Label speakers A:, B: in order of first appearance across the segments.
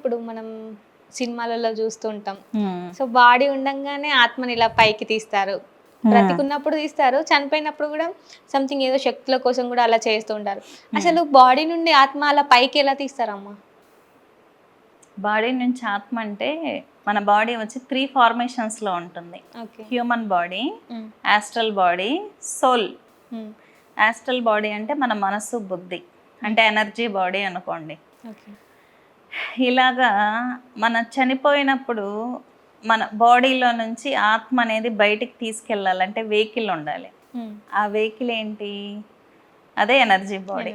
A: ఇప్పుడు మనం సినిమాలలో చూస్తూ ఉంటాం. సో బాడీ ఉండంగానే ఆత్మని ఇలా పైకి తీస్తారు, బ్రతికున్నప్పుడు తీస్తారు, చనిపోయినప్పుడు కూడా సంథింగ్ ఏదో శక్తుల కోసం కూడా అలా చేస్తూ ఉంటారు. అసలు బాడీ నుండి ఆత్మ అలా పైకి ఎలా తీస్తారమ్మా?
B: బాడీ నుంచి ఆత్మ అంటే మన బాడీ వచ్చి 3 ఫార్మేషన్స్లో ఉంటుంది. Human body, astral body, soul. Astral body అంటే మన మనసు బుద్ధి, అంటే ఎనర్జీ బాడీ అనుకోండి. ఇలాగా మన చనిపోయినప్పుడు మన బాడీలో నుంచి ఆత్మ అనేది బయటికి తీసుకెళ్ళాలంటే వెహికల్ ఉండాలి. ఆ వెహికల్ ఏంటి? అదే ఎనర్జీ బాడీ.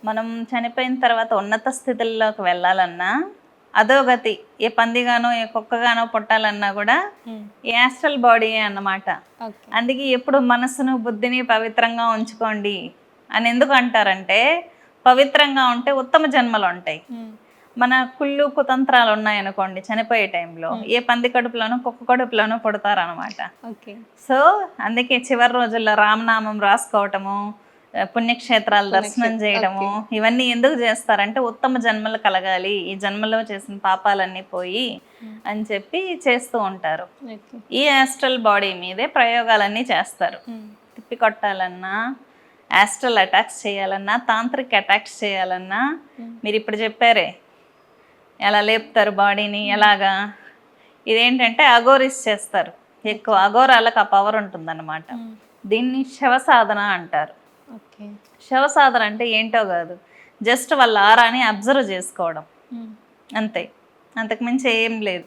B: మనం చనిపోయిన తర్వాత ఉన్నత స్థితుల్లోకి వెళ్ళాలన్నా, అధోగతి, ఏ పందిగానో ఏ కుక్కగానో పుట్టాలన్నా కూడా యాస్ట్రల్ బాడీ అన్నమాట. అందుకే ఎప్పుడు మనసును బుద్ధిని పవిత్రంగా ఉంచుకోండి అని ఎందుకు అంటారంటే, పవిత్రంగా ఉంటే ఉత్తమ జన్మలు ఉంటాయి. మన కుళ్ళు కుతంత్రాలు ఉన్నాయనుకోండి, చనిపోయే టైంలో ఏ పంది కడుపులోనో కుక్క కడుపులోనో పుడతారనమాట. సో అందుకే చివరి రోజుల్లో రామనామం రాసుకోవటము, పుణ్యక్షేత్రాలు దర్శనం చేయడము, ఇవన్నీ ఎందుకు చేస్తారంటే ఉత్తమ జన్మలు కలగాలి, ఈ జన్మలో చేసిన పాపాలన్నీ పోయి అని చెప్పి చేస్తూ ఉంటారు. ఈ యాస్ట్రల్ బాడీ మీదే ప్రయోగాలన్నీ చేస్తారు. తిప్పి కొట్టాలన్నా, యాస్ట్రల్ అటాక్స్ చేయాలన్నా, తాంత్రిక్ అటాక్స్ చేయాలన్నా, మీరు ఇప్పుడు చెప్పారే ఎలా లేపుతారు బాడీని, ఎలాగా, ఇదేంటంటే అఘోరిస్ చేస్తారు ఎక్కువ. అఘోరాలకు ఆ పవర్ ఉంటుందన్నమాట. దీన్ని శవ సాధన అంటారు. శవ సాధన అంటే ఏంటో కాదు, జస్ట్ వాళ్ళ ఆరాని అబ్జర్వ్ చేసుకోవడం అంతే, అంతకుమించి ఏం లేదు.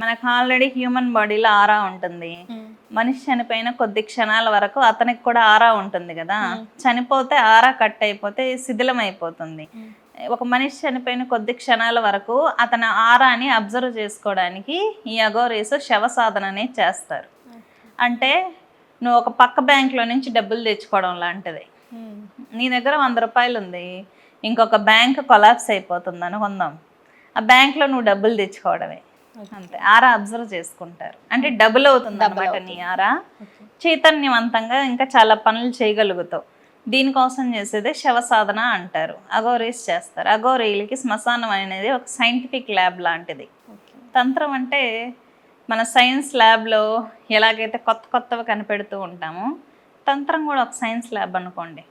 B: మనకు ఆల్రెడీ హ్యూమన్ బాడీలో ఆరా ఉంటుంది. మనిషి చనిపోయిన కొద్ది క్షణాల వరకు అతనికి కూడా ఆరా ఉంటుంది కదా. చనిపోతే ఆరా కట్ అయిపోతే శిథిలం అయిపోతుంది. ఒక మనిషి చనిపోయిన కొద్ది క్షణాల వరకు అతని ఆరాని అబ్జర్వ్ చేసుకోవడానికి ఈ అఘోరీస్ శవ సాధన అనేది చేస్తారు. అంటే నువ్వు ఒక పక్క బ్యాంక్లో నుంచి డబ్బులు తెచ్చుకోవడం లాంటిది. నీ దగ్గర 100 రూపాయలు ఉంది, ఇంకొక బ్యాంక్ కొలాప్స్ అయిపోతుంది అనుకుందాం, ఆ బ్యాంక్లో నువ్వు డబ్బులు తెచ్చుకోవడమే అంతే. ఆరా అబ్జర్వ్ చేసుకుంటారు, అంటే డబుల్ అవుతుంది అన్నమాట నీ ఆరా. చైతన్యవంతంగా ఇంకా చాలా పనులు చేయగలుగుతావు. దీనికోసం చేసేదే శవ సాధన అంటారు. అఘోరీస్ చేస్తారు. అఘోరీలకి శ్మశానం అనేది ఒక సైంటిఫిక్ ల్యాబ్ లాంటిది. తంత్రం అంటే మన సైన్స్ ల్యాబ్లో ఎలాగైతే కొత్త కొత్తవి కనిపెడుతూ ఉంటామో, తంత్రం కూడా ఒక సైన్స్ ల్యాబ్ అనుకోండి.